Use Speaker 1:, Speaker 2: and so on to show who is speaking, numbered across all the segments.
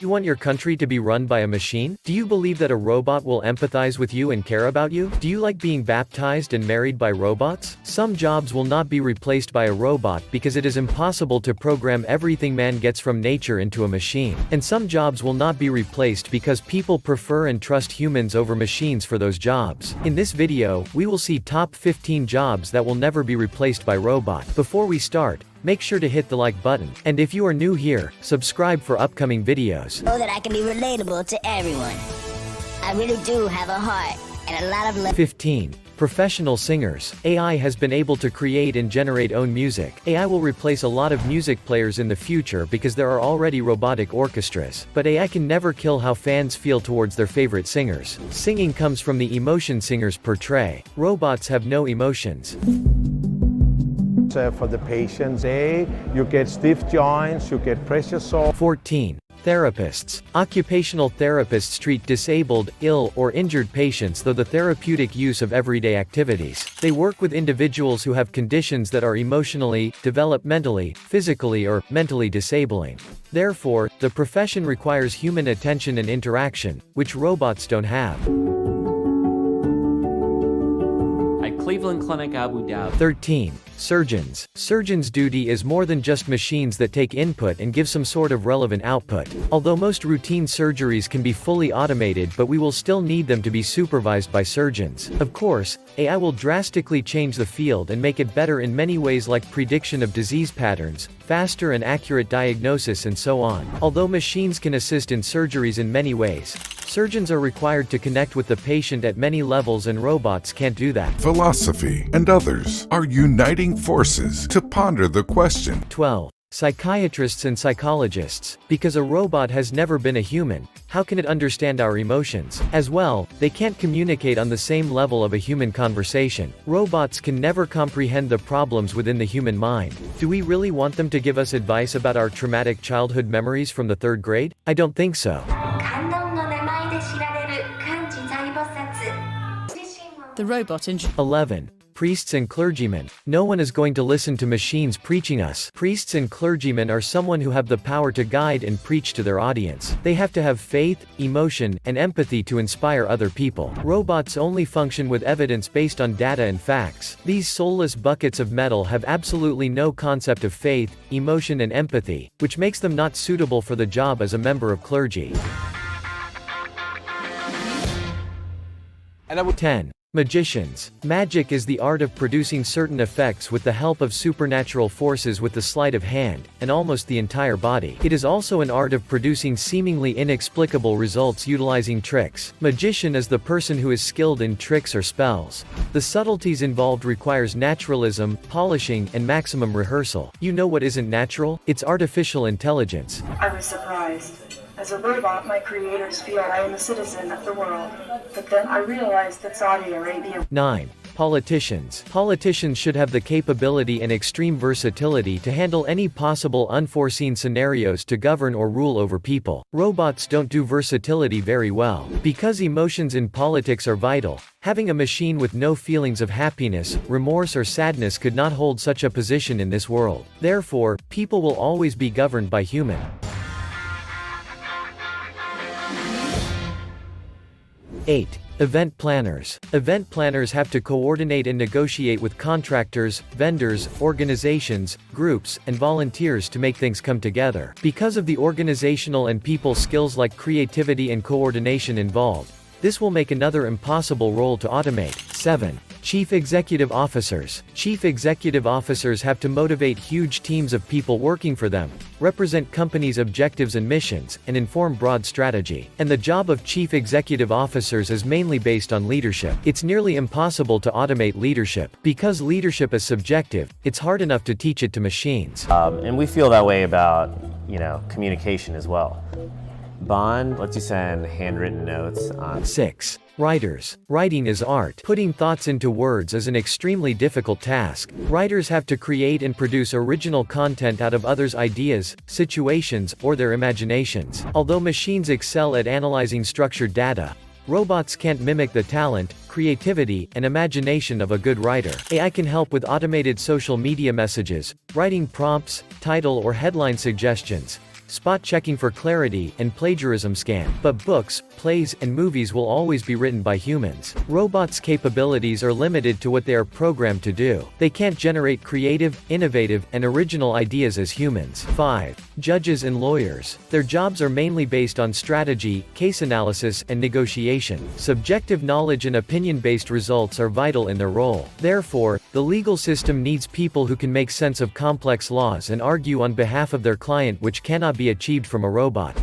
Speaker 1: You want your country to be run by a machine? Do you believe that a robot will empathize with you and care about you? Do you like being baptized and married by robots? Some jobs will not be replaced by a robot because it is impossible to program everything man gets from nature into a machine. And some jobs will not be replaced because people prefer and trust humans over machines for those jobs. In this video, we will see top 15 jobs that will never be replaced by robot. Before we start, make sure to hit the like button. And if you are new here, subscribe for upcoming videos.
Speaker 2: So that I can be relatable to everyone. I really do have a heart and a lot of love.
Speaker 1: 15. Professional singers. AI has been able to create and generate own music. AI will replace a lot of music players in the future because there are already robotic orchestras. But AI can never kill how fans feel towards their favorite singers. Singing comes from the emotion singers portray. Robots have no emotions.
Speaker 3: For the patients, you get stiff joints, you get pressure sores.
Speaker 1: 14. Therapists. Occupational therapists treat disabled, ill, or injured patients through the therapeutic use of everyday activities. They work with individuals who have conditions that are emotionally, developmentally, physically, or mentally disabling. Therefore, the profession requires human attention and interaction, which robots don't have.
Speaker 4: At Cleveland Clinic Abu Dhabi.
Speaker 1: 13. Surgeons. Surgeons' duty is more than just machines that take input and give some sort of relevant output. Although most routine surgeries can be fully automated, but we will still need them to be supervised by surgeons. Of course, AI will drastically change the field and make it better in many ways, like prediction of disease patterns, faster and accurate diagnosis, and so on. Although machines can assist in surgeries in many ways, surgeons are required to connect with the patient at many levels, and robots can't do that.
Speaker 5: Philosophy and others are uniting forces to ponder the question.
Speaker 1: 12. Psychiatrists and psychologists. Because a robot has never been a human, how can it understand our emotions? As well, they can't communicate on the same level of a human conversation. Robots can never comprehend the problems within the human mind. Do we really want them to give us advice about our traumatic childhood memories from the 3rd grade? I don't think so.
Speaker 6: The robot
Speaker 1: 11. Priests and clergymen. No one is going to listen to machines preaching us. Priests and clergymen are someone who have the power to guide and preach to their audience. They have to have faith, emotion, and empathy to inspire other people. Robots only function with evidence based on data and facts. These soulless buckets of metal have absolutely no concept of faith, emotion, and empathy, which makes them not suitable for the job as a member of clergy. 10. Magicians. Magic is the art of producing certain effects with the help of supernatural forces with the sleight of hand, and almost the entire body. It is also an art of producing seemingly inexplicable results utilizing tricks. Magician is the person who is skilled in tricks or spells. The subtleties involved requires naturalism, polishing, and maximum rehearsal. You know what isn't natural? It's artificial intelligence.
Speaker 7: I was surprised. As a robot, my creators feel I am a citizen of the world. But then I realized that Saudi Arabia.
Speaker 1: 9. Politicians. Politicians should have the capability and extreme versatility to handle any possible unforeseen scenarios to govern or rule over people. Robots don't do versatility very well. Because emotions in politics are vital, having a machine with no feelings of happiness, remorse, or sadness could not hold such a position in this world. Therefore, people will always be governed by human. 8. Event planners. Event planners have to coordinate and negotiate with contractors, vendors, organizations, groups, and volunteers to make things come together. Because of the organizational and people skills like creativity and coordination involved, this will make another impossible role to automate. 7. Chief Executive Officers. Chief Executive Officers have to motivate huge teams of people working for them, represent companies' objectives and missions, and inform broad strategy. And the job of Chief Executive Officers is mainly based on leadership. It's nearly impossible to automate leadership. Because leadership is subjective, it's hard enough to teach it to machines.
Speaker 8: And we feel that way about, communication as well. Bond lets you send handwritten notes on.
Speaker 1: 6. Writers. Writing is art. Putting thoughts into words is an extremely difficult task. Writers have to create and produce original content out of others' ideas, situations, or their imaginations. Although machines excel at analyzing structured data, robots can't mimic the talent, creativity, and imagination of a good writer. AI can help with automated social media messages, writing prompts, title or headline suggestions, spot checking for clarity, and plagiarism scan. But books, plays, and movies will always be written by humans. Robots' capabilities are limited to what they are programmed to do. They can't generate creative, innovative, and original ideas as humans. 5. Judges and lawyers. Their jobs are mainly based on strategy, case analysis, and negotiation. Subjective knowledge and opinion-based results are vital in their role. Therefore, the legal system needs people who can make sense of complex laws and argue on behalf of their client, which cannot be achieved from a robot.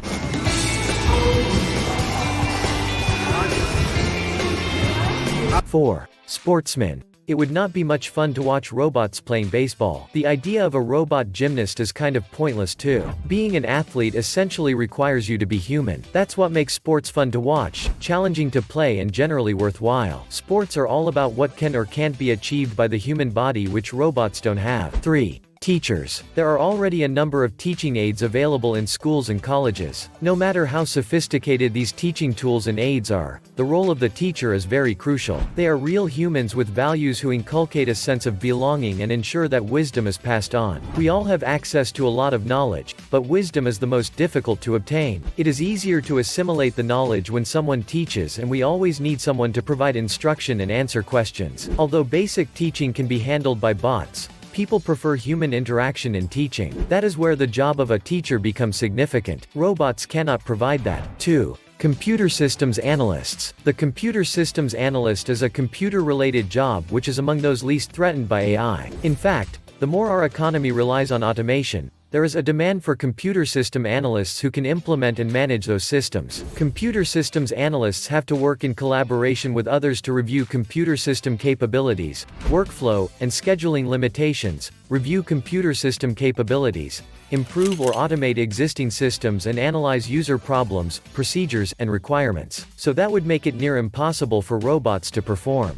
Speaker 1: 4. Sportsman. It would not be much fun to watch robots playing baseball. The idea of a robot gymnast is kind of pointless too. Being an athlete essentially requires you to be human. That's what makes sports fun to watch, challenging to play, and generally worthwhile. Sports are all about what can or can't be achieved by the human body, which robots don't have. 3. Teachers. There are already a number of teaching aids available in schools and colleges. No matter how sophisticated these teaching tools and aids are, the role of the teacher is very crucial. They are real humans with values who inculcate a sense of belonging and ensure that wisdom is passed on. We all have access to a lot of knowledge, but wisdom is the most difficult to obtain. It is easier to assimilate the knowledge when someone teaches, and we always need someone to provide instruction and answer questions. Although basic teaching can be handled by bots, people prefer human interaction in teaching. That is where the job of a teacher becomes significant. Robots cannot provide that. 2. Computer systems analysts. The computer systems analyst is a computer-related job which is among those least threatened by AI. In fact, the more our economy relies on automation, there is a demand for computer system analysts who can implement and manage those systems. Computer systems analysts have to work in collaboration with others to review computer system capabilities, workflow, and scheduling limitations, review computer system capabilities, improve or automate existing systems, and analyze user problems, procedures, and requirements. So that would make it near impossible for robots to perform.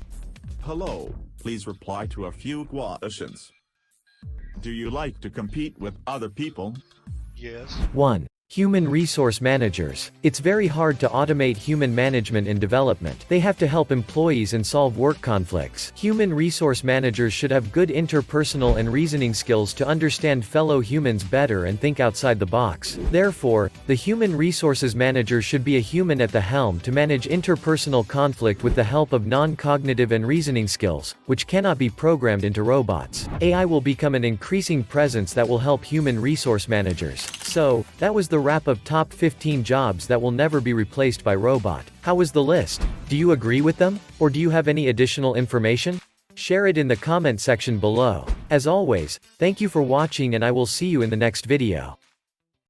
Speaker 6: Hello, please reply to a few questions. Do you like to compete with other people?
Speaker 9: Yes.
Speaker 1: 1. Human resource managers. It's very hard to automate human management and development. They have to help employees and solve work conflicts. Human resource managers should have good interpersonal and reasoning skills to understand fellow humans better and think outside the box. Therefore, the human resources manager should be a human at the helm to manage interpersonal conflict with the help of non-cognitive and reasoning skills, which cannot be programmed into robots. AI will become an increasing presence that will help human resource managers. So, that was the wrap of top 15 jobs that will never be replaced by robot. How was the list? Do you agree with them? Or do you have any additional information? Share it in the comment section below. As always, thank you for watching, and I will see you in the next video.